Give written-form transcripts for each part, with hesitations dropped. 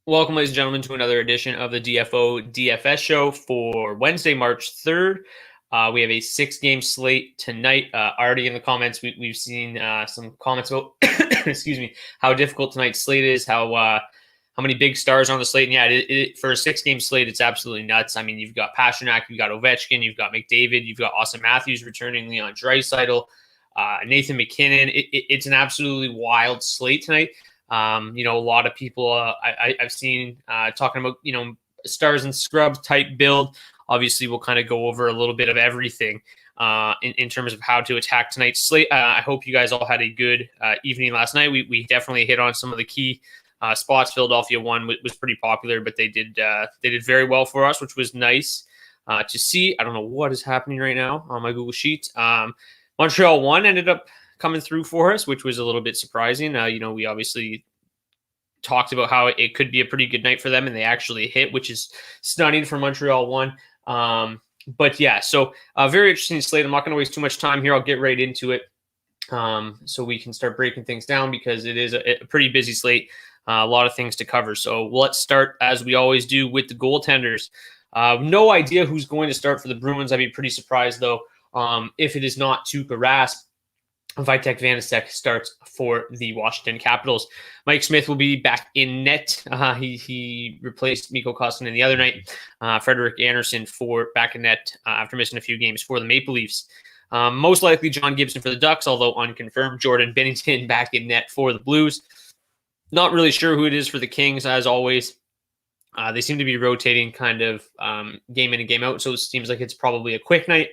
Welcome, ladies and gentlemen, to another edition of the DFS show for Wednesday, March 3rd. We have a 6-game slate tonight. Already in the comments, we've seen some comments about, excuse me, how difficult tonight's slate is, how many big stars are on the slate. And yeah, for a 6-game slate, it's absolutely nuts. I mean, you've got Pastrnak, you've got Ovechkin, you've got McDavid, you've got Austin Matthews returning, Leon Draisaitl, Nathan McKinnon. It's an absolutely wild slate tonight. A lot of people I've seen talking about, stars and scrubs type build. Obviously, we'll kind of go over a little bit of everything in terms of how to attack tonight's slate. I hope you guys all had a good evening last night. We definitely hit on some of the key spots. Philadelphia won was pretty popular, but they did very well for us, which was nice to see. I don't know what is happening right now on my Google Sheets. Montreal won, ended up coming through for us, which was a little bit surprising. We obviously talked about how it could be a pretty good night for them, and they actually hit, which is stunning for Montreal one. But yeah, so very interesting slate. I'm not going to waste too much time here. I'll get right into it so we can start breaking things down because it is a pretty busy slate. A lot of things to cover. So let's start, as we always do, with the goaltenders. No idea who's going to start for the Bruins. I'd be pretty surprised, though, if it is not Tuukka Rask. Vitek Vanacek starts for the Washington Capitals. Mike Smith will be back in net. He replaced Mikko Koskinen the other night. Frederik Andersen back in net after missing a few games for the Maple Leafs. Most likely John Gibson for the Ducks, although unconfirmed. Jordan Binnington back in net for the Blues. Not really sure who it is for the Kings, as always. They seem to be rotating kind of game in and game out, so it seems like it's probably a quick night.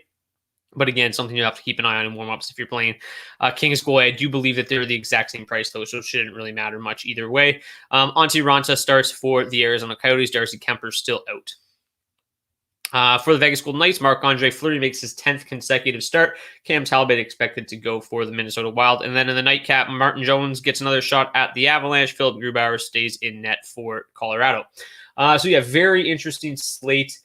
But again, something you have to keep an eye on in warm-ups if you're playing. Kings goalie, I do believe that they're the exact same price, though, so it shouldn't really matter much either way. Antti Raanta starts for the Arizona Coyotes. Darcy Kemper's still out. For the Vegas Golden Knights, Marc-Andre Fleury makes his 10th consecutive start. Cam Talbot expected to go for the Minnesota Wild. And then in the nightcap, Martin Jones gets another shot at the Avalanche. Philip Grubauer stays in net for Colorado. So yeah, very interesting slate.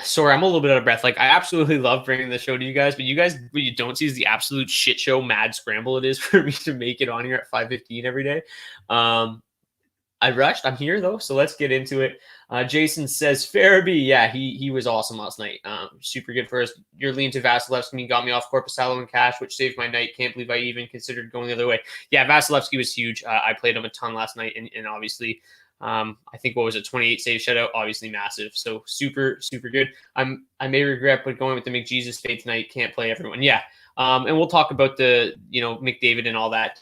Sorry, I'm a little bit out of breath. Like, I absolutely love bringing the show to you guys, but what you don't see is the absolute shit show mad scramble it is for me to make it on here at 5:15 every day. I rushed. I'm here, though, so let's get into it. Jason says, Farabee, yeah, he was awesome last night. Super good for us. Your lean to Vasilevsky got me off Korpisalo and cash, which saved my night. Can't believe I even considered going the other way. Yeah, Vasilevsky was huge. I played him a ton last night, and obviously – I think 28 save shutout, obviously massive. So super, super good. I may regret, but going with the McJesus fade tonight, can't play everyone. Yeah. And we'll talk about the, McDavid and all that.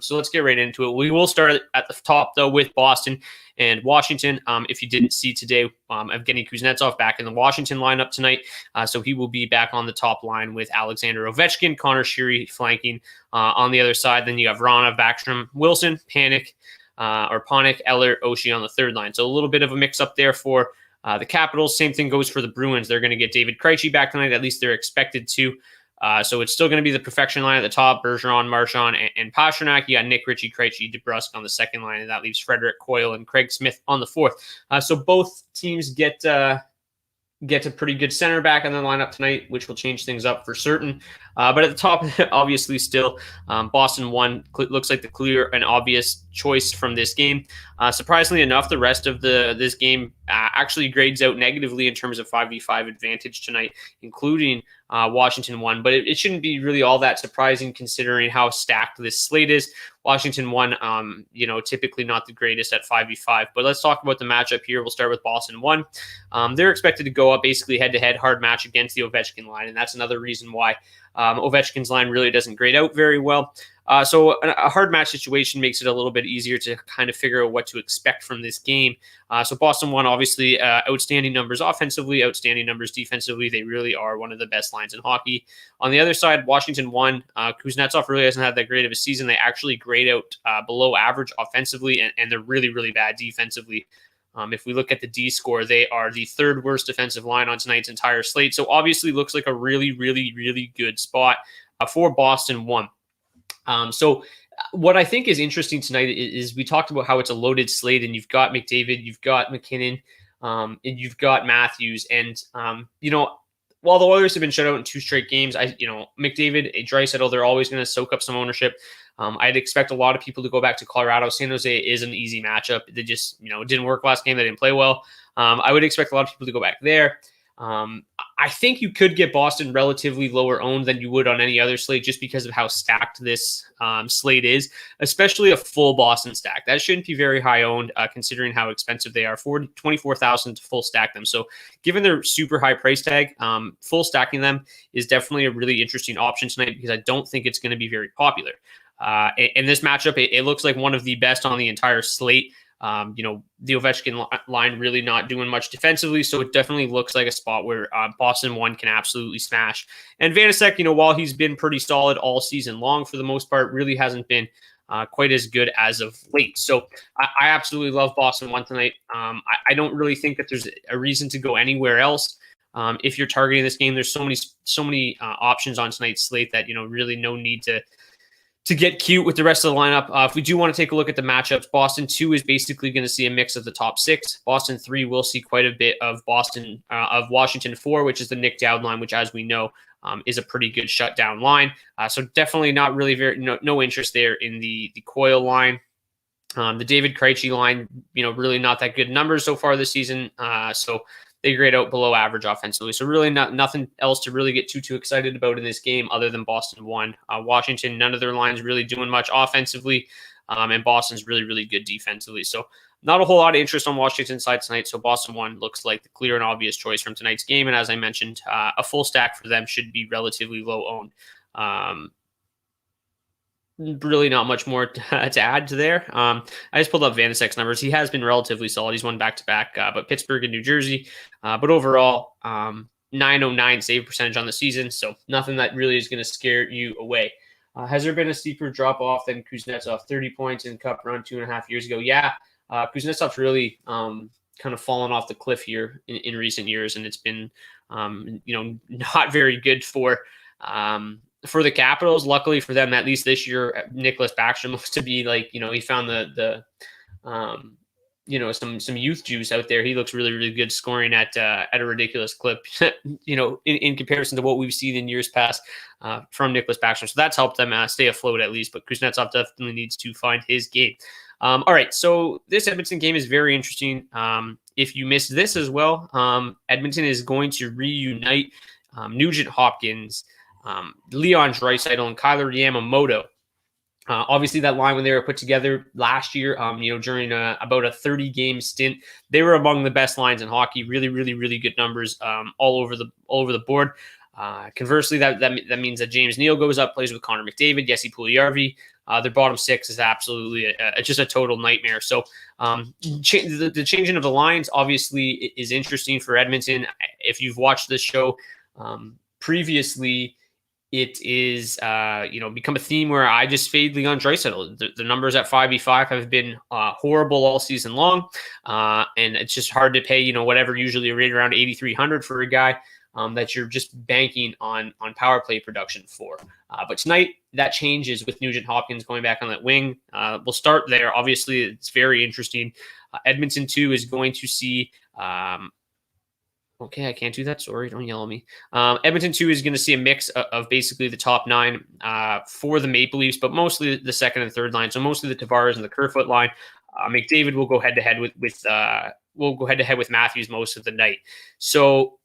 So let's get right into it. We will start at the top though with Boston and Washington. If you didn't see today, Evgeny Kuznetsov back in the Washington lineup tonight. So he will be back on the top line with Alexander Ovechkin, Connor Sheary flanking on the other side. Then you have Rana, Backstrom, Wilson, Panik, Eller, Oshie on the third line. So a little bit of a mix-up there for the Capitals. Same thing goes for the Bruins. They're going to get David Krejci back tonight. At least they're expected to. So it's still going to be the perfection line at the top. Bergeron, Marchand, and Pastrnak. You got Nick Ritchie, Krejci, DeBrusk on the second line, and that leaves Frederick Coyle and Craig Smith on the fourth. So both teams get a pretty good center back in the lineup tonight, which will change things up for certain. But at the top, obviously, still Boston won. Looks like the clear and obvious choice from this game. Surprisingly enough, the rest of this game actually grades out negatively in terms of 5v5 advantage tonight, including Washington won. But it shouldn't be really all that surprising considering how stacked this slate is. Washington won, typically not the greatest at 5v5. But let's talk about the matchup here. We'll start with Boston 1. They're expected to go up basically head-to-head hard match against the Ovechkin line, and that's another reason why Ovechkin's line really doesn't grade out very well. So a hard match situation makes it a little bit easier to kind of figure out what to expect from this game. So Boston won, obviously, outstanding numbers offensively, outstanding numbers defensively. They really are one of the best lines in hockey. On the other side, Washington won. Kuznetsov really hasn't had that great of a season. They actually grade out below average offensively, and they're really, really bad defensively. If we look at the D score, they are the third worst defensive line on tonight's entire slate. So obviously looks like a really, really, really good spot for Boston 1. So what I think is interesting tonight is we talked about how it's a loaded slate, and you've got McDavid, you've got McKinnon, and you've got Matthews. And, while the Oilers have been shut out in 2 straight games, McDavid, Draisaitl, they're always going to soak up some ownership. I'd expect a lot of people to go back to Colorado. San Jose is an easy matchup. They just, it didn't work last game. They didn't play well. I would expect a lot of people to go back there. I think you could get Boston relatively lower owned than you would on any other slate just because of how stacked this slate is, especially a full Boston stack. That shouldn't be very high owned considering how expensive they are. $24,000 to full stack them. So given their super high price tag, full stacking them is definitely a really interesting option tonight because I don't think it's going to be very popular. In this matchup, it looks like one of the best on the entire slate. The Ovechkin line really not doing much defensively, so it definitely looks like a spot where Boston 1 can absolutely smash. And Vanacek, while he's been pretty solid all season long for the most part, really hasn't been quite as good as of late. So I absolutely love Boston 1 tonight. I don't really think that there's a reason to go anywhere else. If you're targeting this game, there's so many options on tonight's slate that, really no need to get cute with the rest of the lineup. If we do want to take a look at the matchups, Boston 2 is basically going to see a mix of the top 6. Boston 3 will see quite a bit of Washington 4, which is the Nick Dowd line, which, as we know, is a pretty good shutdown line. So definitely not really no interest there in the Coyle line. The David Krejci line, really not that good numbers so far this season. So they grade out below average offensively. So really nothing else to really get too excited about in this game other than Boston 1. Washington, none of their lines really doing much offensively. And Boston's really, really good defensively. So not a whole lot of interest on Washington's side tonight. So Boston 1 looks like the clear and obvious choice from tonight's game. And as I mentioned, a full stack for them should be relatively low owned. Really not much more to add to there. I just pulled up Vanacek's numbers. He has been relatively solid. He's won back-to-back, but Pittsburgh and New Jersey. But overall, 909 save percentage on the season, so nothing that really is going to scare you away. Has there been a steeper drop-off than Kuznetsov? 30 points in Cup run 2.5 years ago. Yeah, Kuznetsov's really kind of fallen off the cliff here in recent years, and it's been, not very good for the Capitals. Luckily for them, at least this year, Nicholas Backstrom looks to be like, he found some youth juice out there. He looks really, really good, scoring at a ridiculous clip, in comparison to what we've seen in years past from Nicholas Backstrom. So that's helped them stay afloat at least, but Kuznetsov definitely needs to find his game. All right, so this Edmonton game is very interesting. If you missed this as well, Edmonton is going to reunite Nugent Hopkins, Leon Draisaitl, and Kyler Yamamoto. Obviously, that line when they were put together last year, during about a 30-game stint, they were among the best lines in hockey. Really, really, really good numbers all over the board. Conversely, that means that James Neal goes up, plays with Connor McDavid, Jesse Puljujarvi. Their bottom 6 is absolutely just a total nightmare. So the changing of the lines obviously is interesting for Edmonton. If you've watched this show previously, it is, become a theme where I just fade Leon Draisaitl. The numbers at 5v5 have been horrible all season long, and it's just hard to pay, whatever, usually right around 8,300 for a guy that you're just banking on power play production for. But tonight, that changes with Nugent Hopkins going back on that wing. We'll start there. Obviously, it's very interesting. Edmonton 2 is going to see... Okay, I can't do that. Sorry, don't yell at me. Edmonton 2 is going to see a mix of basically the top 9 for the Maple Leafs, but mostly the second and third line. So mostly the Tavares and the Kerfoot line. McDavid will go head to head with Matthews most of the night. So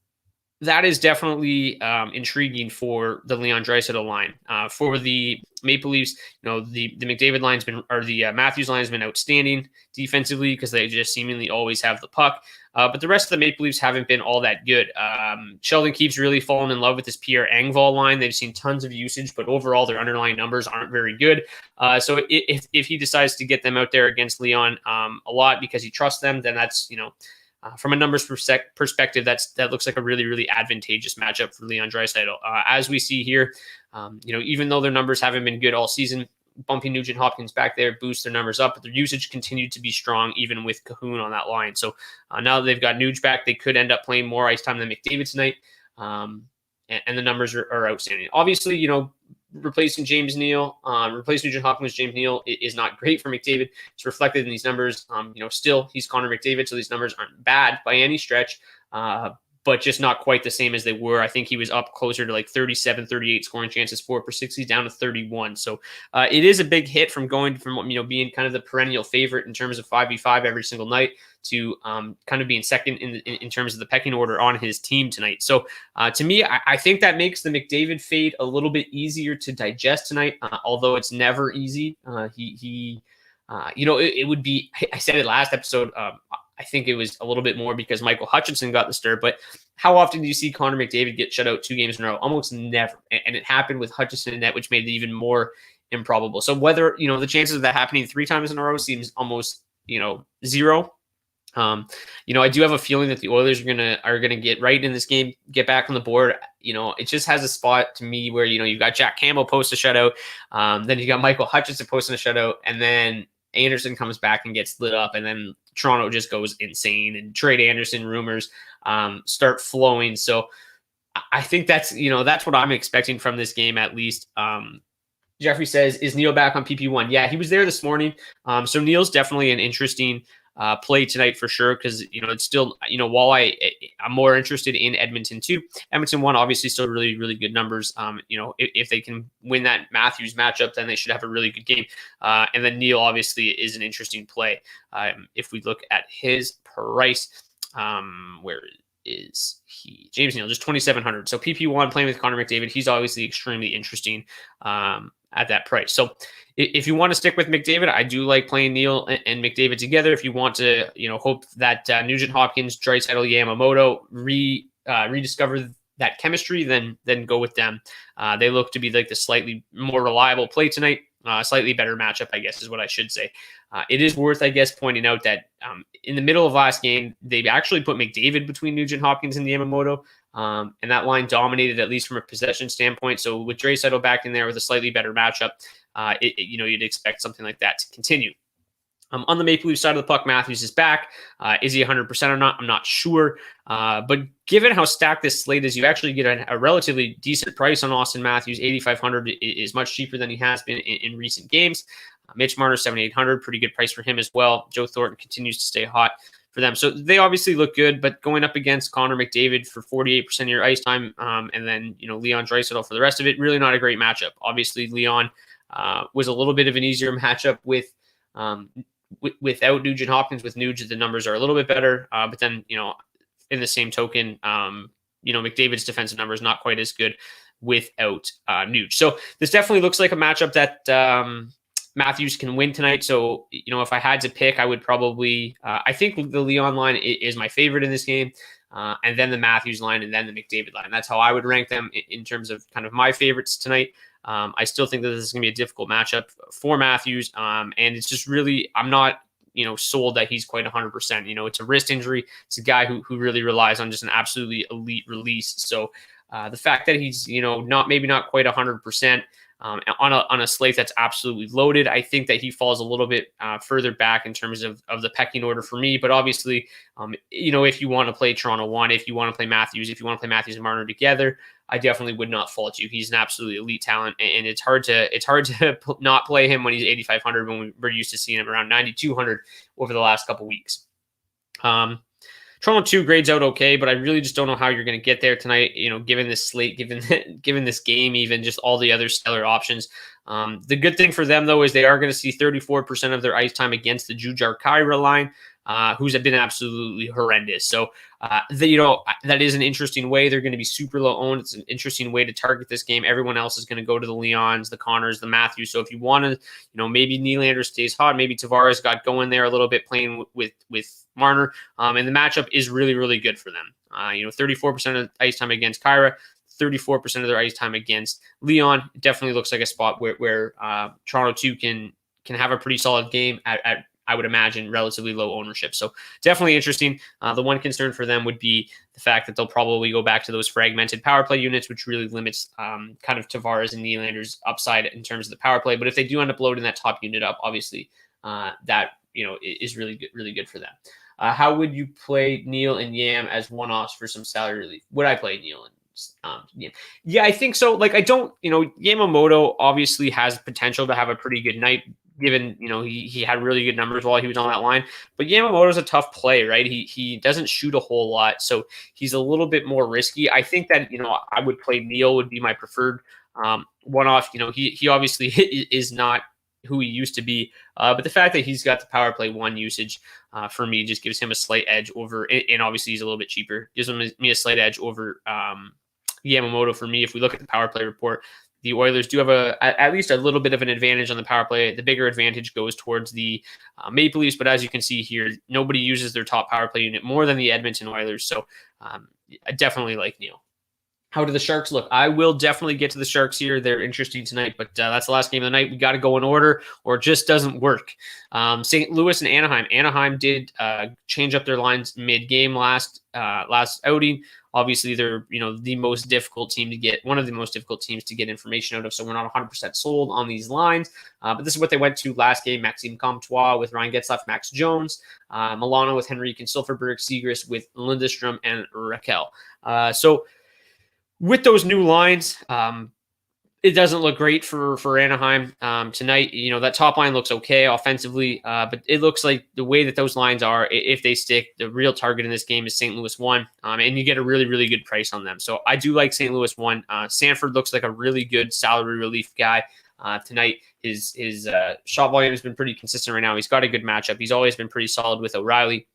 that is definitely intriguing for the Leon Draisaitl line. For the Maple Leafs, the McDavid line's been, or the Matthews line has been outstanding defensively because they just seemingly always have the puck. But the rest of the Maple Leafs haven't been all that good. Sheldon Keefe's really fallen in love with this Pierre Engvall line. They've seen tons of usage, but overall their underlying numbers aren't very good. So if he decides to get them out there against Leon a lot because he trusts them, then that's, from a numbers perspective, that looks like a really, really advantageous matchup for Leon Draisaitl. As we see here, even though their numbers haven't been good all season, bumping Nugent Hopkins back there boosts their numbers up, but their usage continued to be strong even with Cahoon on that line. So now that they've got Nuge back, they could end up playing more ice time than McDavid tonight, and the numbers are outstanding. Obviously, replacing Nugent Hopkins with James Neal is not great for McDavid. It's reflected in these numbers. Still, he's Connor McDavid, so these numbers aren't bad by any stretch. but just not quite the same as they were. I think he was up closer to like 37, 38 scoring chances for per 60, down to 31. So it is a big hit from going from, being kind of the perennial favorite in terms of 5v5 every single night to kind of being second in terms of the pecking order on his team tonight. So to me, I think that makes the McDavid fade a little bit easier to digest tonight, although it's never easy. It would be, I said it last episode, I think it was a little bit more because Michael Hutchinson got the start, but how often do you see Connor McDavid get shut out 2 games in a row? Almost never. And it happened with Hutchinson in net, which made it even more improbable. So whether, the chances of that happening 3 times in a row seems almost, 0. I do have a feeling that the Oilers are gonna get right in this game, get back on the board. It just has a spot to me where, you've got Jack Campbell post a shutout. Then you got Michael Hutchinson posting a shutout, and then Anderson comes back and gets lit up, and then Toronto just goes insane, and trade Anderson rumors start flowing. So I think that's what I'm expecting from this game, at least. Jeffrey says, is Neil back on PP1? Yeah, he was there this morning. So Neil's definitely an interesting play tonight for sure, because it's still, while I'm more interested in Edmonton too. Edmonton won, obviously still really, really good numbers. If they can win that Matthews matchup, then they should have a really good game. And then Neil obviously is an interesting play. If we look at his price, where is he? James Neal, just 2,700. So PP1 playing with Connor McDavid, he's obviously extremely interesting at that price. So if you want to stick with McDavid, I do like playing Neal and McDavid together. If you want to, hope that Nugent Hopkins, Draisaitl, Yamamoto rediscover that chemistry, then go with them. They look to be like the slightly more reliable play tonight. Slightly better matchup, I guess, is what I should say. It is worth, I guess, pointing out that in the middle of last game, they actually put McDavid between Nugent Hopkins and Yamamoto, and that line dominated, at least from a possession standpoint. So with Draisaitl back in there with a slightly better matchup, you'd expect something like that to continue. On the Maple Leaf side of the puck, Matthews is back. Is he 100% or not? I'm not sure. But given how stacked this slate is, you actually get a relatively decent price on Austin Matthews. 8,500 is much cheaper than he has been in recent games. Mitch Marner, 7,800, pretty good price for him as well. Joe Thornton continues to stay hot for them. So they obviously look good, but going up against Connor McDavid for 48% of your ice time, and then, Leon Draisaitl for the rest of it, really not a great matchup. Obviously, Leon was a little bit of an easier matchup without Nugent Hopkins. With Nugent, the numbers are a little bit better. But then, in the same token, McDavid's defensive number is not quite as good without Nuge. So this definitely looks like a matchup that Matthews can win tonight. So, if I had to pick, I would probably, I think the Leon line is my favorite in this game. And then the Matthews line, and then the McDavid line. That's how I would rank them in terms of kind of my favorites tonight. I still think that this is going to be a difficult matchup for Matthews. And it's just really, I'm not, sold that he's quite 100%. It's a wrist injury. It's a guy who really relies on just an absolutely elite release. So the fact that he's, maybe not quite 100%, on a slate that's absolutely loaded, I think that he falls a little bit further back in terms of the pecking order for me. But obviously, if you want to play Toronto 1, if you want to play Matthews, if you want to play Matthews and Marner together, I definitely would not fault you. He's an absolutely elite talent, and it's hard to not play him when he's 8,500 when we're used to seeing him around 9,200 over the last couple weeks. Toronto 2 grades out okay, but I really just don't know how you're going to get there tonight, given this slate, given this game, even just all the other stellar options. The good thing for them, though, is they are going to see 34% of their ice time against the Jujhar-Khaira line, who's been absolutely horrendous. So, that is an interesting way. They're going to be super low owned. It's an interesting way to target this game. Everyone else is going to go to the Leons, the Connors, the Matthews. So if you want to, maybe Nylander stays hot, maybe Tavares got going there a little bit playing with Marner, and the matchup is really, really good for them. 34% of ice time against Khaira, 34% of their ice time against Leon. It definitely looks like a spot where Toronto 2 can have a pretty solid game at I would imagine, relatively low ownership. So definitely interesting. The one concern for them would be the fact that they'll probably go back to those fragmented power play units, which really limits kind of Tavares and Nylander's upside in terms of the power play. But if they do end up loading that top unit up, obviously that is really good for them. How would you play Neil and Yam as one-offs for some salary relief? Would I play Neil and Yam? Yeah, I think so. Like, I don't, Yamamoto obviously has potential to have a pretty good night, given, he had really good numbers while he was on that line. But Yamamoto's a tough play, right? He doesn't shoot a whole lot, so he's a little bit more risky. I think that, I would play Neal would be my preferred one-off. He obviously is not who he used to be, but the fact that he's got the power play one usage for me just gives him a slight edge over, and obviously he's a little bit cheaper, gives me a slight edge over Yamamoto for me. If we look at the power play report, the Oilers do have at least a little bit of an advantage on the power play. The bigger advantage goes towards the Maple Leafs, but as you can see here, nobody uses their top power play unit more than the Edmonton Oilers. So I definitely like Neal. How do the Sharks look? I will definitely get to the Sharks here. They're interesting tonight, but that's the last game of the night. We got to go in order, or it just doesn't work. St. Louis and Anaheim. Anaheim did change up their lines mid-game last outing. Obviously, they're the most difficult team to get, one of the most difficult teams to get information out of. So we're not 100% sold on these lines. But this is what they went to last game: Maxime Comtois with Ryan Getzlaf, Max Jones, Milano with Henrique and Silfverberg, Segrist with Lindstrom and Raquel. So with those new lines, it doesn't look great for Anaheim tonight. That top line looks okay offensively, but it looks like the way that those lines are, if they stick, the real target in this game is St. Louis 1, and you get a really, really good price on them. So I do like St. Louis 1. Sanford looks like a really good salary relief guy tonight. His shot volume has been pretty consistent right now. He's got a good matchup. He's always been pretty solid with O'Reilly.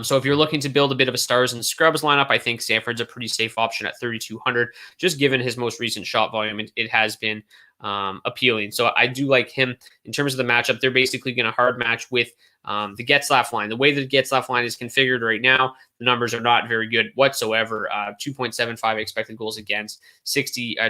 So if you're looking to build a bit of a stars and scrubs lineup, I think Sanford's a pretty safe option at 3,200. Just given his most recent shot volume, it has been appealing. So I do like him. In terms of the matchup, they're basically going to hard match with the Getzlaf line. The way the Getzlaf line is configured right now, the numbers are not very good whatsoever. 2.75 expected goals against,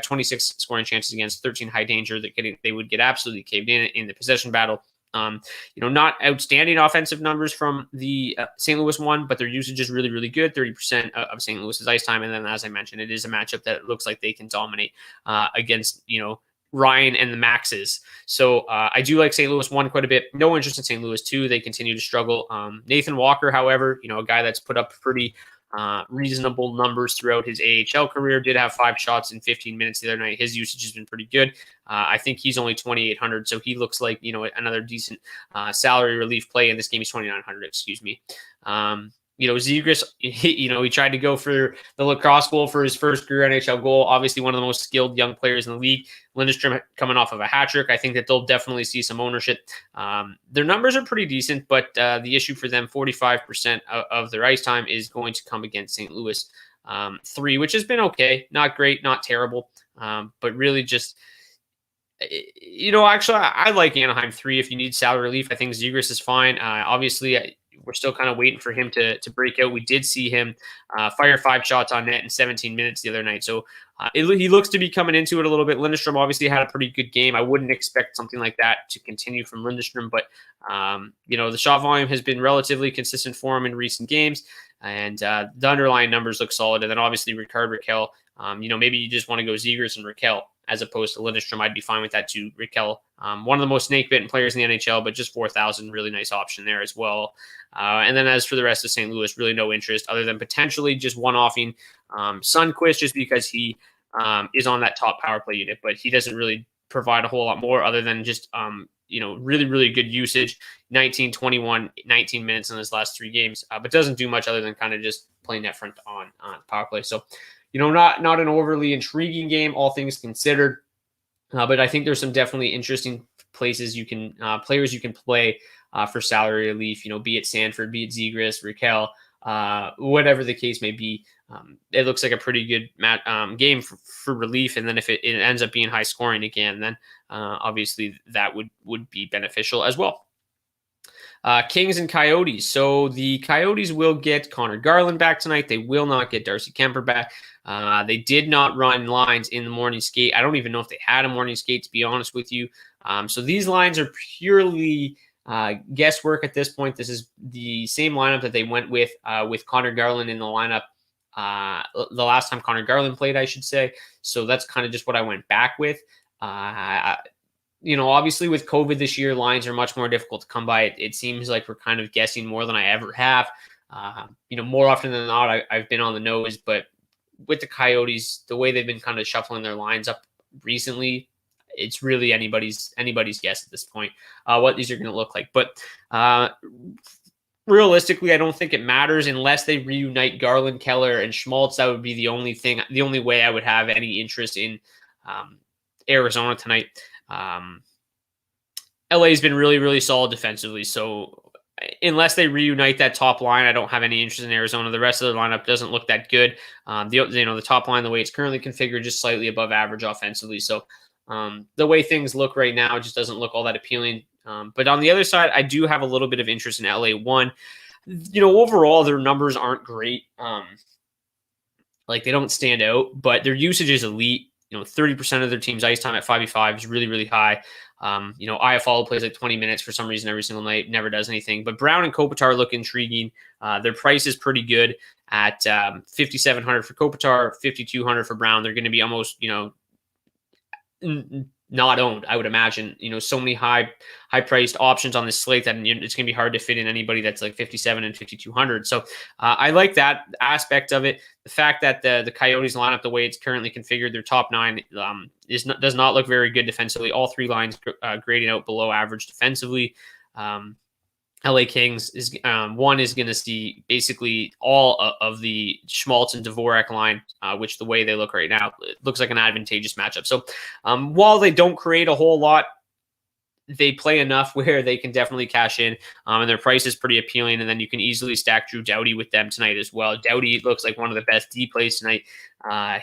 26 scoring chances against, 13 high danger. They would get absolutely caved in the possession battle. Not outstanding offensive numbers from the St. Louis one, but their usage is really, really good. 30% of St. Louis's ice time. And then, as I mentioned, it is a matchup that looks like they can dominate against, Ryan and the Maxes. So I do like St. Louis 1 quite a bit. No interest in St. Louis 2. They continue to struggle. Nathan Walker, however, a guy that's put up pretty reasonable numbers throughout his AHL career, did have 5 shots in 15 minutes the other night. His usage has been pretty good. I think he's only 2,800, so he looks like another decent salary relief play in this game. He's 2,900, excuse me. Zegras, he tried to go for the lacrosse goal for his first career NHL goal. Obviously, one of the most skilled young players in the league. Lindstrom coming off of a hat trick. I think that they'll definitely see some ownership. Their numbers are pretty decent, but the issue for them, 45% of their ice time is going to come against St. Louis 3, which has been okay. Not great, not terrible, but really just... actually, I like Anaheim 3 if you need salary relief. I think Zegras is fine. Obviously, we're still kind of waiting for him to break out. We did see him fire 5 shots on net in 17 minutes the other night. So he looks to be coming into it a little bit. Lindstrom obviously had a pretty good game. I wouldn't expect something like that to continue from Lindstrom, but the shot volume has been relatively consistent for him in recent games, and the underlying numbers look solid. And then obviously Ricard Raquel, maybe you just want to go Zegras and Raquel as opposed to Lindstrom. I'd be fine with that too. Raquel, one of the most snake-bitten players in the NHL, but just 4,000, really nice option there as well. And then as for the rest of St. Louis, really no interest other than potentially just one-offing Sundqvist just because he is on that top power play unit, but he doesn't really provide a whole lot more other than just, really, really good usage, 19, 21, 19 minutes in his last 3 games, but doesn't do much other than kind of just playing net front on power play. So, not an overly intriguing game, all things considered. But I think there's some definitely interesting places players you can play for salary relief, be it Sanford, be it Zegras, Raquel, whatever the case may be. It looks like a pretty good game for relief. And then if it ends up being high scoring again, then obviously that would be beneficial as well. Kings and Coyotes. So the Coyotes will get Connor Garland back tonight. They will not get Darcy Kemper back. They did not run lines in the morning skate. I don't even know if they had a morning skate, to be honest with you. So these lines are purely guesswork at this point. This is the same lineup that they went with Connor Garland in the lineup the last time Connor Garland played, I should say. So that's kind of just what I went back with. Obviously with COVID this year, lines are much more difficult to come by. It seems like we're kind of guessing more than I ever have. More often than not, I've been on the nose, but with the Coyotes, the way they've been kind of shuffling their lines up recently, it's really anybody's guess at this point what these are going to look like. But realistically, I don't think it matters unless they reunite Garland, Keller, and Schmaltz. That would be the only way I would have any interest in Arizona tonight. LA's been really, really solid defensively. So unless they reunite that top line, I don't have any interest in Arizona. The rest of the lineup doesn't look that good. The top line, the way it's currently configured, just slightly above average offensively. So the way things look right now just doesn't look all that appealing. But on the other side, I do have a little bit of interest in LA. One, overall their numbers aren't great. Like they don't stand out, but their usage is elite. 30% of their team's ice time at 5v5 is really, really high. Iafallo plays like 20 minutes for some reason every single night, never does anything. But Brown and Kopitar look intriguing. Their price is pretty good at $5,700 for Kopitar, $5,200 for Brown. They're going to be almost, not owned, I would imagine. So many high-priced options on this slate that it's going to be hard to fit in anybody that's like 57 and 5,200. So I like that aspect of it. The fact that the Coyotes line up the way it's currently configured, their top nine does not look very good defensively. All three lines grading out below average defensively. LA Kings is going to see basically all of the Schmaltz and Dvorak line, which the way they look right now, it looks like an advantageous matchup. So while they don't create a whole lot, they play enough where they can definitely cash in, and their price is pretty appealing. And then you can easily stack Drew Doughty with them tonight as well. Doughty looks like one of the best D plays tonight.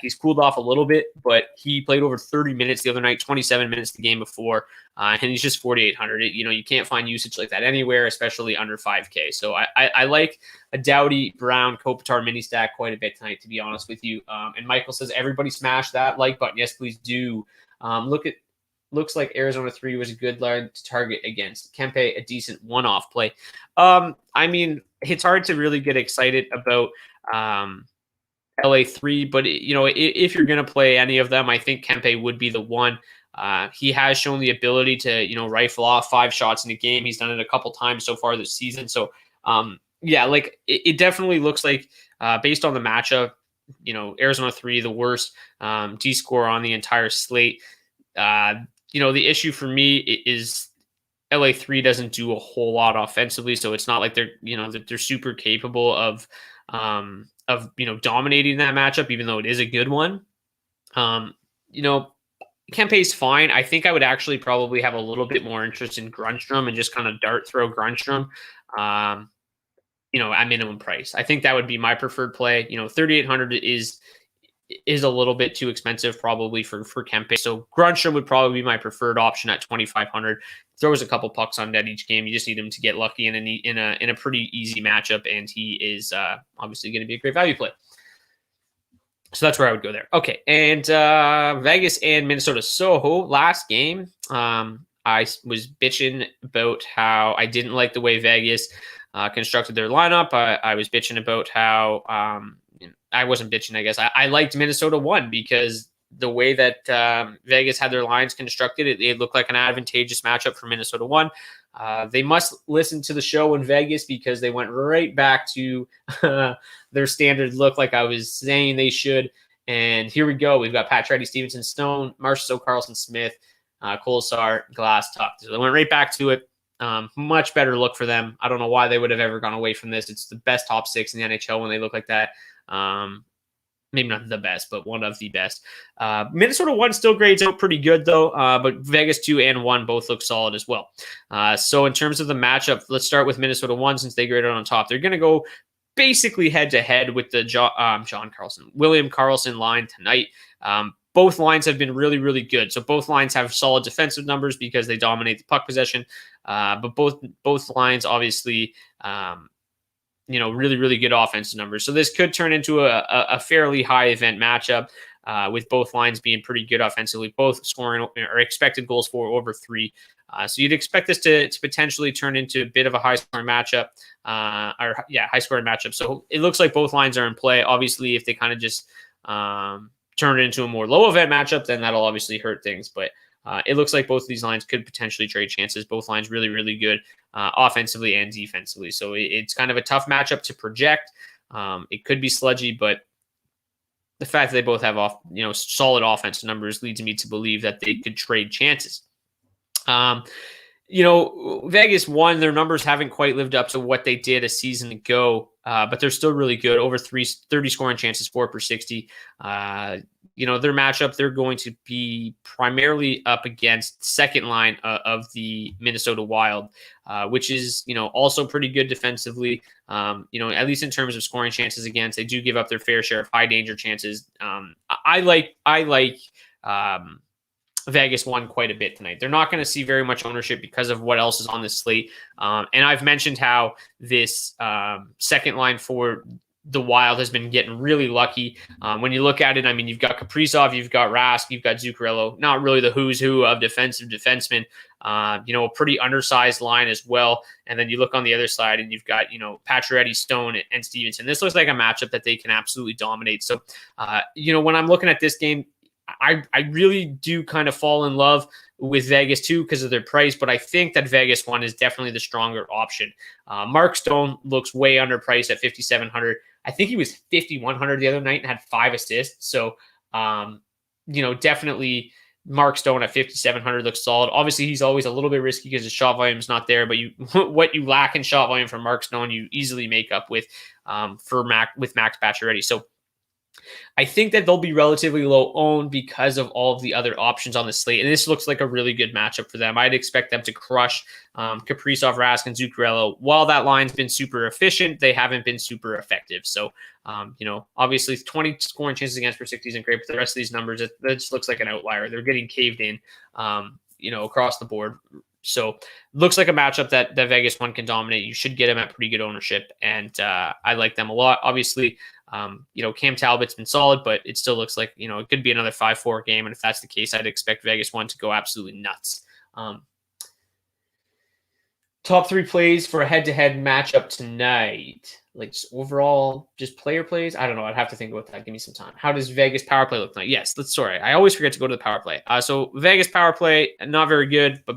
He's cooled off a little bit, but he played over 30 minutes the other night, 27 minutes the game before, and he's just 4,800. You can't find usage like that anywhere, especially under 5K. So I like a Doughty, Brown, Kopitar mini stack quite a bit tonight, to be honest with you. And Michael says, everybody smash that like button. Yes, please do. Looks like Arizona 3 was a good line to target against. Kempe, a decent one-off play. It's hard to really get excited about LA 3, but if you're going to play any of them, I think Kempe would be the one. He has shown the ability to rifle off 5 shots in a game. He's done it a couple times so far this season. So it definitely looks like based on the matchup, Arizona 3 the worst D score on the entire slate. The issue for me is LA 3 doesn't do a whole lot offensively, so it's not like they're super capable of dominating that matchup, even though it is a good one. Kempe's fine. I think I would actually probably have a little bit more interest in Grundstrom and just kind of dart throw Grundstrom, at minimum price. I think that would be my preferred play. 3,800 is a little bit too expensive probably for Kempe. So Grundstrom would probably be my preferred option at 2,500. Throws a couple pucks on net each game. You just need him to get lucky in a pretty easy matchup, and he is obviously going to be a great value play. So that's where I would go there. Okay, and Vegas and Minnesota. So last game, I was bitching about how I didn't like the way Vegas constructed their lineup. I was bitching about how I wasn't bitching, I guess. I liked Minnesota 1 because the way that Vegas had their lines constructed, it looked like an advantageous matchup for Minnesota 1. They must listen to the show in Vegas because they went right back to their standard look like I was saying they should. And here we go. We've got Pacioretty, Stevenson, Stone, Marchessault, Carlson, Smith, Kolesar, Glass, Tuck. So they went right back to it. Much better look for them. I don't know why they would have ever gone away from this. It's the best top 6 in the NHL when they look like that. Maybe not the best, but one of the best. Minnesota 1 still grades out pretty good, though, but Vegas 2 and 1 both look solid as well. So in terms of the matchup, let's start with Minnesota 1 since they graded on top. They're going to go basically head-to-head with the William Karlsson line tonight. Both lines have been really, really good. So both lines have solid defensive numbers because they dominate the puck possession. But both lines, obviously, really, really good offensive numbers. So this could turn into a fairly high event matchup with both lines being pretty good offensively, both scoring or expected goals for over 3. So you'd expect this to potentially turn into a bit of a high scoring matchup, high scoring matchup. So it looks like both lines are in play. Obviously, if they kind of just turn it into a more low event matchup, then that'll obviously hurt things. But it looks like both of these lines could potentially trade chances. Both lines really, really good offensively and defensively. So it's kind of a tough matchup to project. It could be sludgy, but the fact that they both have solid offensive numbers leads me to believe that they could trade chances. Vegas won. Their numbers haven't quite lived up to what they did a season ago, but they're still really good. Over 30 scoring chances, 4 per 60. Their matchup, they're going to be primarily up against second line of the Minnesota Wild, which is, also pretty good defensively. At least in terms of scoring chances against, they do give up their fair share of high danger chances. I like Vegas won quite a bit tonight. They're not going to see very much ownership because of what else is on this slate. And I've mentioned how this second line for the Wild has been getting really lucky. When you look at it, I mean, you've got Kaprizov, you've got Rask, you've got Zuccarello, not really the who's who of defensive defensemen, a pretty undersized line as well. And then you look on the other side and you've got, Pacioretty, Stone, and Stevenson. This looks like a matchup that they can absolutely dominate. So, when I'm looking at this game, I really do kind of fall in love with Vegas too because of their price, but I think that Vegas one is definitely the stronger option. Mark Stone looks way underpriced at 5,700. I think he was 5,100 the other night and had 5 assists. So, definitely Mark Stone at 5,700 looks solid. Obviously, he's always a little bit risky because his shot volume is not there, but what you lack in shot volume from Mark Stone, you easily make up with Max Pacioretty. So, I think that they'll be relatively low owned because of all of the other options on the slate. And this looks like a really good matchup for them. I'd expect them to crush Kaprizov, Rask, and Zuccarello. While that line's been super efficient, they haven't been super effective. So, obviously 20 scoring chances against per 60 isn't great, but the rest of these numbers, it just looks like an outlier. They're getting caved in, across the board. So looks like a matchup that Vegas one can dominate. You should get them at pretty good ownership. And I like them a lot. Obviously, Cam Talbot's been solid, but it still looks like, it could be another 5-4 game. And if that's the case, I'd expect Vegas one to go absolutely nuts. Top 3 plays for a head-to-head matchup tonight. Like overall, just player plays. I don't know. I'd have to think about that. Give me some time. How does Vegas power play look tonight? Yes, sorry. I always forget to go to the power play. So Vegas power play, not very good, but,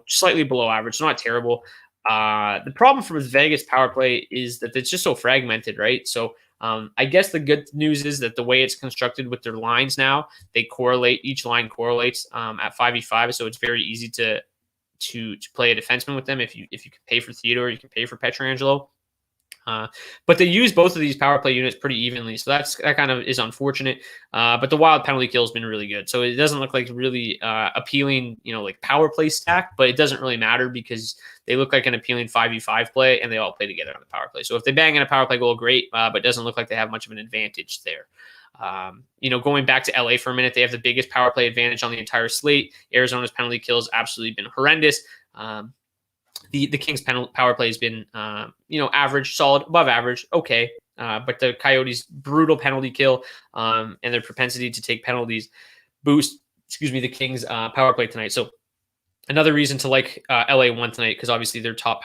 slightly below average. It's not terrible. The problem for Vegas power play is that it's just so fragmented, right? So I guess the good news is that the way it's constructed with their lines now, they correlate. Each line correlates at 5v5, so it's very easy to play a defenseman with them. If you can pay for Theodore, you can pay for Pietrangelo. But they use both of these power play units pretty evenly, so that kind of is unfortunate. But the Wild penalty kill has been really good, so it doesn't look like really appealing, like power play stack. But it doesn't really matter because they look like an appealing 5v5 play, and they all play together on the power play. So if they bang in a power play goal, great. But it doesn't look like they have much of an advantage there. Going back to LA for a minute, they have the biggest power play advantage on the entire slate. Arizona's penalty kill has absolutely been horrendous. The Kings power play has been, average, solid, above average, okay. But the Coyotes' brutal penalty kill and their propensity to take penalties boost, the Kings' power play tonight. So another reason to like LA one tonight, because obviously their top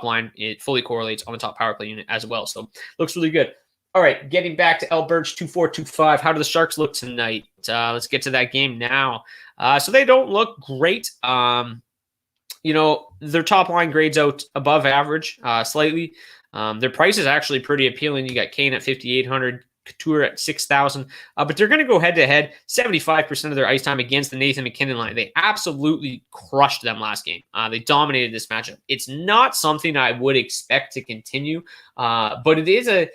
line, it fully correlates on the top power play unit as well. So looks really good. All right, getting back to L Birch 2425. How do the Sharks look tonight? Let's get to that game now. So they don't look great. Their top line grades out above average slightly. Their price is actually pretty appealing. You got Kane at 5,800, Couture at 6,000. But they're going to go head-to-head 75% of their ice time against the Nathan McKinnon line. They absolutely crushed them last game. They dominated this matchup. It's not something I would expect to continue, but it is a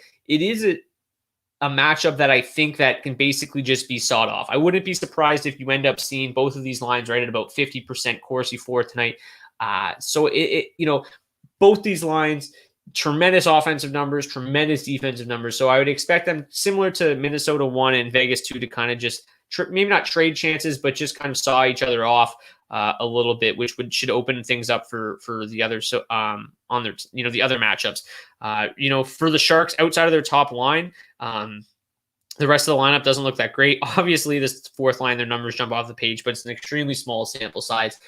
matchup that I think that can basically just be sawed off. I wouldn't be surprised if you end up seeing both of these lines right at about 50% Corsi for tonight. So both these lines, tremendous offensive numbers, tremendous defensive numbers. So I would expect them similar to Minnesota 1 and Vegas 2 to kind of just maybe not trade chances, but just kind of saw each other off a little bit, which should open things up for the other on their the other matchups. For the Sharks outside of their top line, the rest of the lineup doesn't look that great. Obviously, this fourth line, their numbers jump off the page, but it's an extremely small sample size.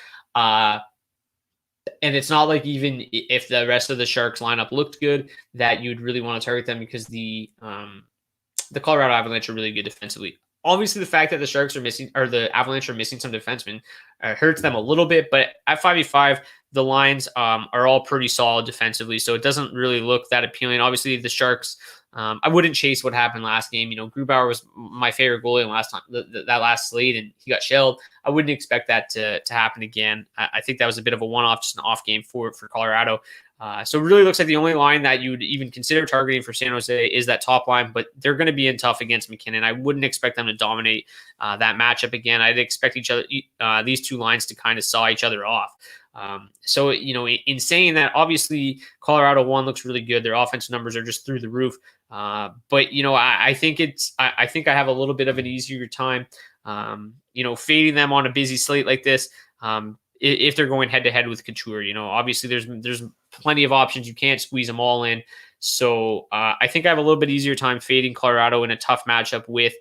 And it's not like even if the rest of the Sharks lineup looked good that you'd really want to target them because the Colorado Avalanche are really good defensively. Obviously, the fact that the Sharks are missing, or the Avalanche are missing some defensemen, hurts them a little bit. But at 5v5, the lines are all pretty solid defensively, so it doesn't really look that appealing. Obviously, the Sharks, I wouldn't chase what happened last game. Grubauer was my favorite goalie last time, that last slate, and he got shelled. I wouldn't expect that to happen again. I think that was a bit of a one-off, just an off game for Colorado. So it really looks like the only line that you would even consider targeting for San Jose is that top line, but they're going to be in tough against McKinnon. I wouldn't expect them to dominate that matchup again. I'd expect these two lines to kind of saw each other off. So, in saying that, obviously Colorado 1 looks really good. Their offensive numbers are just through the roof. But, I think I think I have a little bit of an easier time, fading them on a busy slate like this. If they're going head to head with Couture, obviously there's plenty of options. You can't squeeze them all in. So I think I have a little bit easier time fading Colorado in a tough matchup with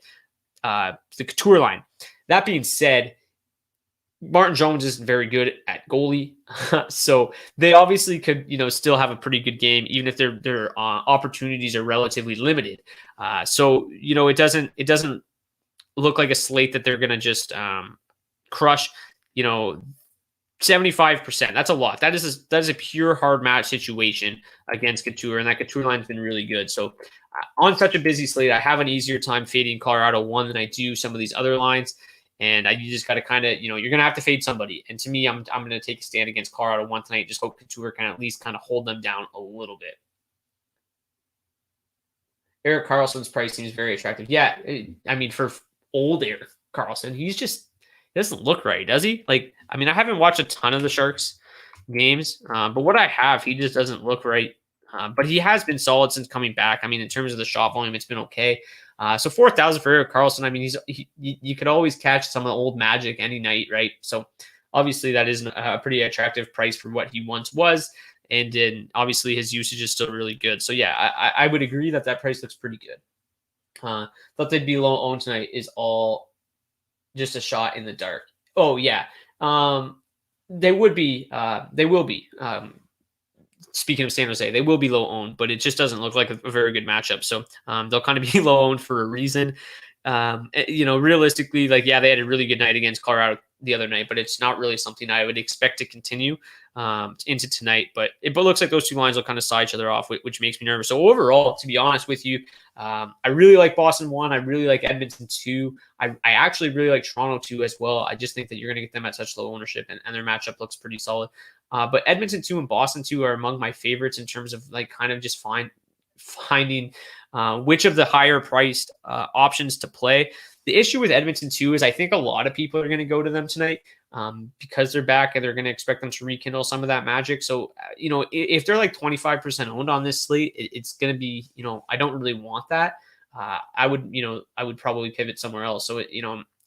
the Couture line. That being said, Martin Jones isn't very good at goalie. So they obviously could, still have a pretty good game, even if their opportunities are relatively limited. So, it doesn't look like a slate that they're going to just crush, 75%. That's a lot. That is a pure hard match situation against Couture, and that Couture line's been really good. So on such a busy slate, I have an easier time fading Colorado 1 than I do some of these other lines. And you just got to kind of, you're going to have to fade somebody. And to me, I'm going to take a stand against Colorado 1 tonight. Just hope Couture can at least kind of hold them down a little bit. Erik Karlsson's price seems very attractive. Yeah, for old Erik Karlsson, he doesn't look right, does he? I haven't watched a ton of the Sharks games, but what I have, he just doesn't look right. But he has been solid since coming back. In terms of the shot volume, it's been okay. So 4,000 for Erik Karlsson. You could always catch some of the old magic any night, right? So obviously that is a pretty attractive price for what he once was. And then obviously his usage is still really good. So yeah, I would agree that price looks pretty good. Thought they'd be low owned tonight is all just a shot in the dark. Oh yeah. They will be. Speaking of San Jose, they will be low owned, but it just doesn't look like a very good matchup. So they'll kind of be low owned for a reason. Realistically, they had a really good night against Colorado the other night, but it's not really something I would expect to continue into tonight. But it looks like those two lines will kind of saw each other off, which makes me nervous. So overall, to be honest with you, I really like Boston 1. I really like Edmonton 2. I actually really like Toronto 2 as well. I just think that you're going to get them at such low ownership, and their matchup looks pretty solid. But Edmonton 2 and Boston 2 are among my favorites in terms of kind of just finding which of the higher priced options to play. The issue with Edmonton 2 is I think a lot of people are going to go to them tonight because they're back and they're going to expect them to rekindle some of that magic. So, if they're 25% owned on this slate, it's going to be, I don't really want that. I would probably pivot somewhere else. So,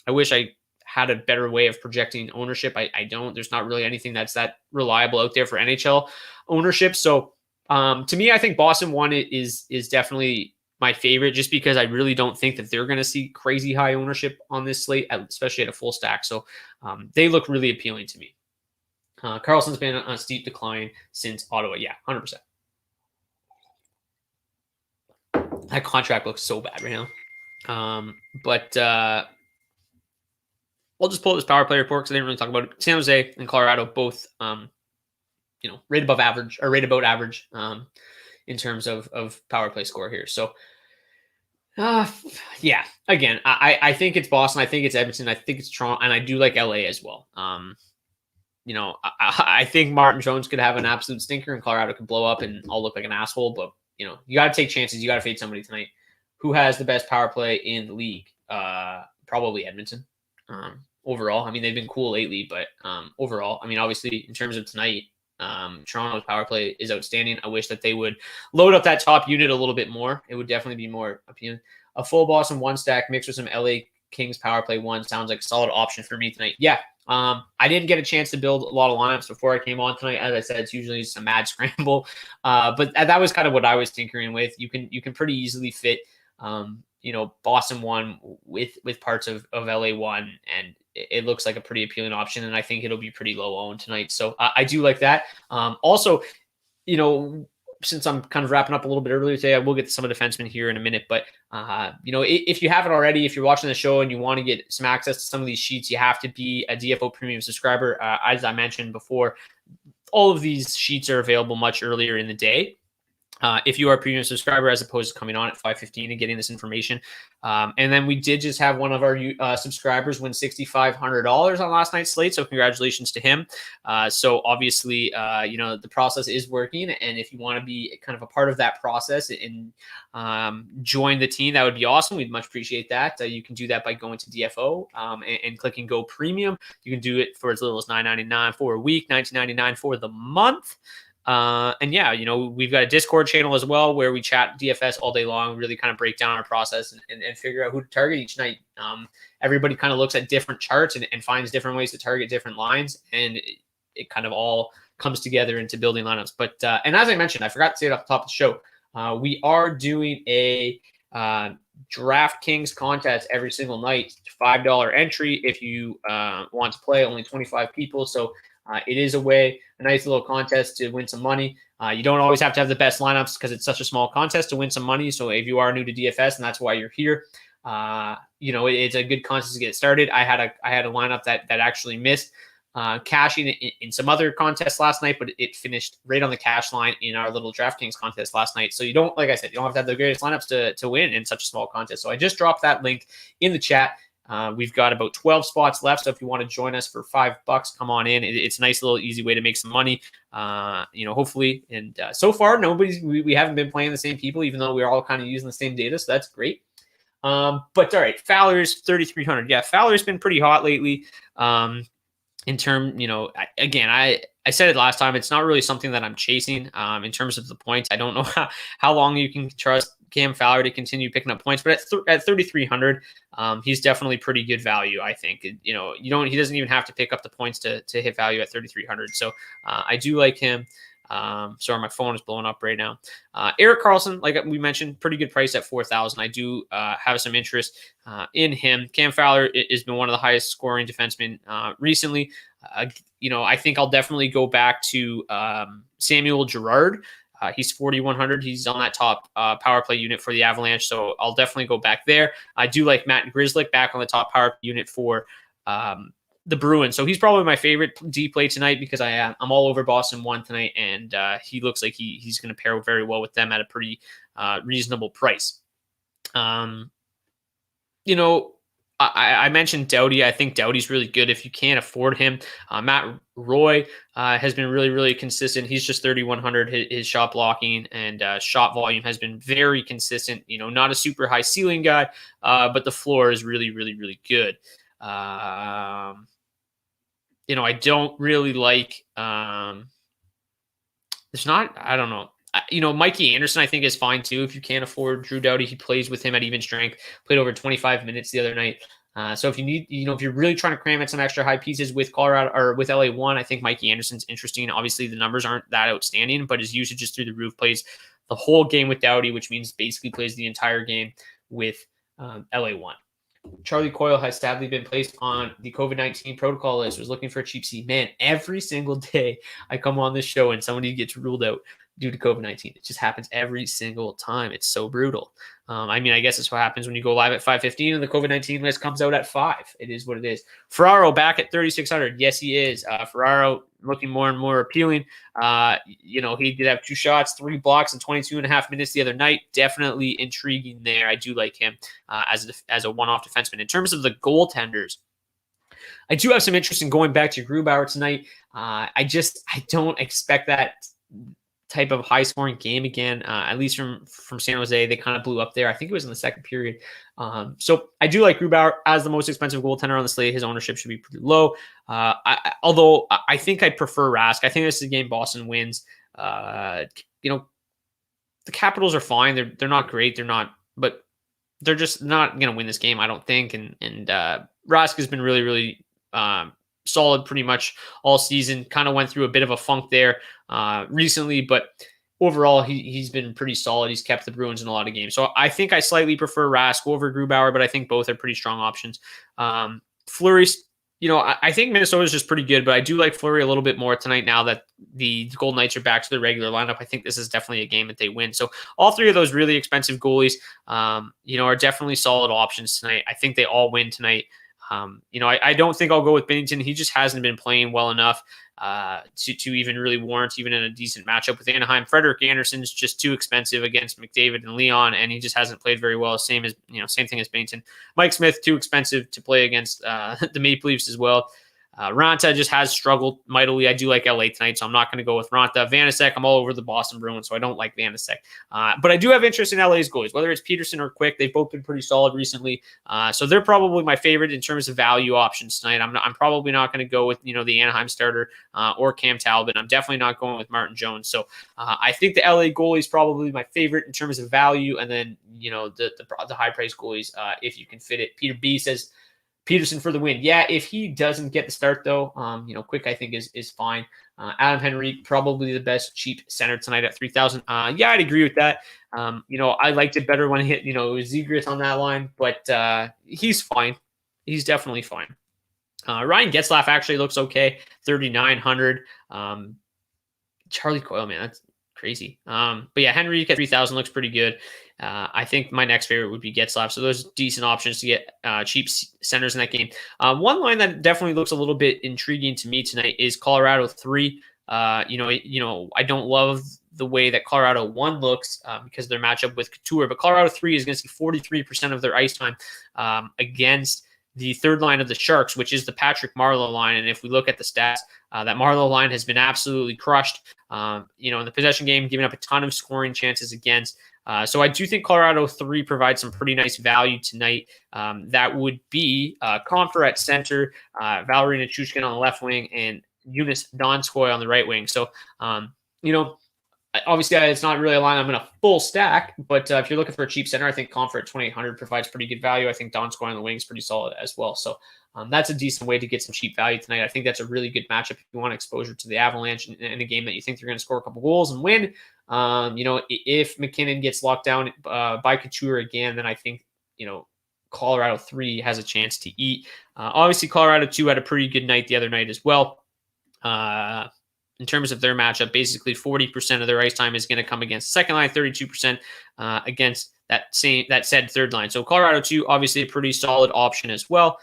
I wish I had a better way of projecting ownership. I don't. There's not really anything that's that reliable out there for NHL ownership. So, to me, I think Boston 1 is definitely my favorite, just because I really don't think that they're going to see crazy high ownership on this slate, especially at a full stack. So they look really appealing to me. Karlsson's been on a steep decline since Ottawa. Yeah, 100%. That contract looks so bad right now. But I'll just pull up this power play report because I didn't really talk about it. San Jose and Colorado both, rate above average or rate about average in terms of power play score here. So, yeah, again, I think it's Boston. I think it's Edmonton. I think it's Toronto, and I do like LA as well. I think Martin Jones could have an absolute stinker and Colorado could blow up and I'll look like an asshole, but you got to take chances. You got to fade somebody tonight. Who has the best power play in the league? Probably Edmonton. Overall, they've been cool lately, but overall, obviously in terms of tonight, Toronto's power play is outstanding. I wish that they would load up that top unit a little bit more. It would definitely be more appealing. A full Boston 1 stack mixed with some LA Kings power play 1 sounds like a solid option for me tonight. Yeah. I didn't get a chance to build a lot of lineups before I came on tonight. As I said, it's usually just a mad scramble. But that was kind of what I was tinkering with. You can pretty easily fit, Boston 1 with parts of LA 1, and it looks like a pretty appealing option. And I think it'll be pretty low owned tonight. So I do like that. Also, since I'm kind of wrapping up a little bit earlier today, I will get to some of the defensemen here in a minute. But, if you haven't already, if you're watching the show and you want to get some access to some of these sheets, you have to be a DFO Premium subscriber. As I mentioned before, all of these sheets are available much earlier in the day. If you are a premium subscriber, as opposed to coming on at 5:15 and getting this information. And then we did just have one of our subscribers win $6,500 on last night's slate. So congratulations to him. So obviously, the process is working. And if you want to be kind of a part of that process and join the team, that would be awesome. We'd much appreciate that. You can do that by going to DFO and clicking Go Premium. You can do it for as little as $9.99 for a week, $19.99 for the month. We've got a Discord channel as well where we chat DFS all day long, really kind of break down our process and figure out who to target each night. Everybody kind of looks at different charts and finds different ways to target different lines, and it kind of all comes together into building lineups. But and as I mentioned, I forgot to say it off the top of the show, we are doing a Draftkings contest every single night. $5 entry if you want to play, only 25 people. So it is a nice little contest to win some money. You don't always have to have the best lineups because it's such a small contest to win some money. So if you are new to DFS and that's why you're here, it's a good contest to get started. I had a lineup that actually missed cashing in some other contests last night, but it finished right on the cash line in our little DraftKings contest last night. So you don't, like I said, you don't have to have the greatest lineups to win in such a small contest. So I just dropped that link in the chat. We've got about 12 spots left. So if you want to join us for $5, come on in. It's a nice little easy way to make some money, hopefully. And so far, we haven't been playing the same people, even though we're all kind of using the same data. So that's great. But all right, Fowler's 3,300. Yeah, Fowler's been pretty hot lately. In term, I said it last time, it's not really something that I'm chasing in terms of the points. I don't know how long you can trust Cam Fowler to continue picking up points, but at 3,300, he's definitely pretty good value, I think. He doesn't even have to pick up the points to hit value at 3,300. So I do like him. Sorry, my phone is blowing up right now. Erik Karlsson, like we mentioned, pretty good price at 4,000. I do have some interest in him. Cam Fowler has been one of the highest scoring defensemen recently. I think I'll definitely go back to Samuel Girard. He's 4,100. He's on that top power play unit for the Avalanche, so I'll definitely go back there. I do like Matt Grzelcyk back on the top power play unit for the Bruins. So he's probably my favorite D play tonight because I'm all over Boston 1 tonight, and he looks like he's going to pair very well with them at a pretty reasonable price. I mentioned Doughty. I think Doughty's really good if you can't afford him. Matt Roy has been really, really consistent. He's just 3,100. His shot blocking and shot volume has been very consistent. Not a super high ceiling guy, but the floor is really, really, really good. I don't really like. There's not. I don't know. Mikey Anderson, I think, is fine too if you can't afford Drew Doughty. He plays with him at even strength. Played over 25 minutes the other night. So if you need, if you're really trying to cram in some extra high pieces with Colorado or with LA1, I think Mikey Anderson's interesting. Obviously, the numbers aren't that outstanding, but his usage is through the roof. Plays the whole game with Doughty, which means basically plays the entire game with LA1. Charlie Coyle has sadly been placed on the COVID-19 protocol list. Was looking for a cheap seat. Man, every single day I come on this show and somebody gets ruled out due to COVID-19. It just happens every single time. It's so brutal. I guess it's what happens when you go live at 5:15 and the COVID-19 list comes out at 5. It is what it is. Ferraro back at 3,600. Yes, he is. Ferraro looking more and more appealing. He did have 2 shots, 3 blocks in 22 and a half minutes the other night. Definitely intriguing there. I do like him as a one-off defenseman. In terms of the goaltenders, I do have some interest in going back to Grubauer tonight. I don't expect that type of high scoring game again, at least from San Jose. They kind of blew up there. I think it was in the second period. So I do like Grubauer as the most expensive goaltender on the slate. His ownership should be pretty low. Although I think I'd prefer Rask. I think this is a game Boston wins. The Capitals are fine. They're not great. But they're just not going to win this game, I don't think. And Rask has been really, really solid pretty much all season. Kind of went through a bit of a funk there recently, but overall he's been pretty solid. He's kept the Bruins in a lot of games. So I think I slightly prefer Rask over Grubauer, but I think both are pretty strong options. Fleury, I think Minnesota is just pretty good, but I do like Fleury a little bit more tonight now that the Golden Knights are back to the regular lineup. I think this is definitely a game that they win. So all three of those really expensive goalies, are definitely solid options tonight. I think they all win tonight. I don't think I'll go with Binnington. He just hasn't been playing well enough to even really warrant even in a decent matchup with Anaheim. Frederik Andersen's just too expensive against McDavid and Leon, and he just hasn't played very well. Same thing as Binnington. Mike Smith, too expensive to play against the Maple Leafs as well. Ranta just has struggled mightily. I do like LA tonight, so I'm not going to go with Ranta. Vanacek, I'm all over the Boston Bruins, so I don't like Vanacek. But I do have interest in LA's goalies, whether it's Peterson or Quick. They've both been pretty solid recently. So they're probably my favorite in terms of value options tonight. I'm probably not going to go with, the Anaheim starter or Cam Talbot. I'm definitely not going with Martin Jones. So I think the LA goalie is probably my favorite in terms of value. And then, the high price goalies, if you can fit it. Peter B says, Peterson for the win. Yeah, if he doesn't get the start, though, Quick, I think, is fine. Adam Henrique, probably the best cheap center tonight at 3,000. Yeah, I'd agree with that. I liked it better when it hit, it was Zegras on that line, but he's fine. He's definitely fine. Ryan Getzlaf actually looks okay, 3,900. Charlie Coyle, man, that's crazy. But yeah, Henrique at 3,000 looks pretty good. I think my next favorite would be Getzlaf. So those decent options to get cheap centers in that game. One line that definitely looks a little bit intriguing to me tonight is Colorado 3. I don't love the way that Colorado 1 looks because of their matchup with Couture, but Colorado 3 is going to see 43% of their ice time against the third line of the Sharks, which is the Patrick Marleau line. And if we look at the stats, that Marleau line has been absolutely crushed, in the possession game, giving up a ton of scoring chances against. So I do think Colorado 3 provides some pretty nice value tonight. That would be Confer at center, Valerie Nichushkin on the left wing, and Eunice Donskoy on the right wing. So, obviously, it's not really a line I'm going to full stack, but if you're looking for a cheap center, I think Confer at 2,800 provides pretty good value. I think Donskoy on the wing is pretty solid as well. So that's a decent way to get some cheap value tonight. I think that's a really good matchup if you want exposure to the Avalanche in a game that you think they're going to score a couple goals and win. If McKinnon gets locked down by Couture again, then I think, Colorado 3 has a chance to eat. Obviously, Colorado 2 had a pretty good night the other night as well. In terms of their matchup, basically 40% of their ice time is going to come against second line, 32% against that said third line. So Colorado 2, obviously a pretty solid option as well,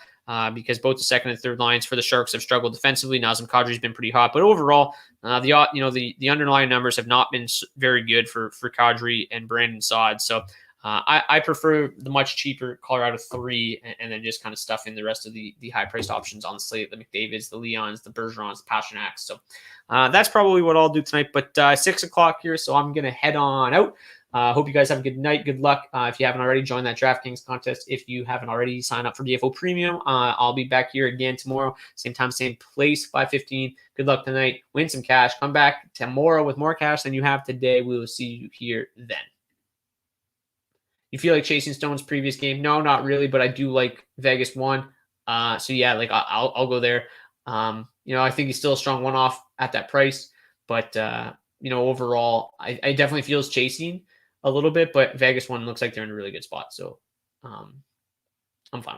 because both the second and third lines for the Sharks have struggled defensively. Nazem Kadri's been pretty hot, but overall, the underlying numbers have not been very good for Kadri and Brandon Saad. So I prefer the much cheaper Colorado 3 and then just kind of stuff in the rest of the high-priced options on the slate, the McDavids, the Leons, the Bergerons, the Pasternaks. So that's probably what I'll do tonight. But 6 o'clock here, so I'm going to head on out. Hope you guys have a good night. Good luck. If you haven't already, join that Draftkings contest. If you haven't already, sign up for DFO Premium. I'll be back here again tomorrow. Same time, same place, 5:15. Good luck tonight. Win some cash. Come back tomorrow with more cash than you have today. We will see you here then. You feel like chasing Stone's previous game? No, not really, but I do like Vegas 1. So yeah, I'll go there. I think he's still a strong one-off at that price, but overall, I definitely feels chasing a little bit, but Vegas 1 looks like they're in a really good spot. So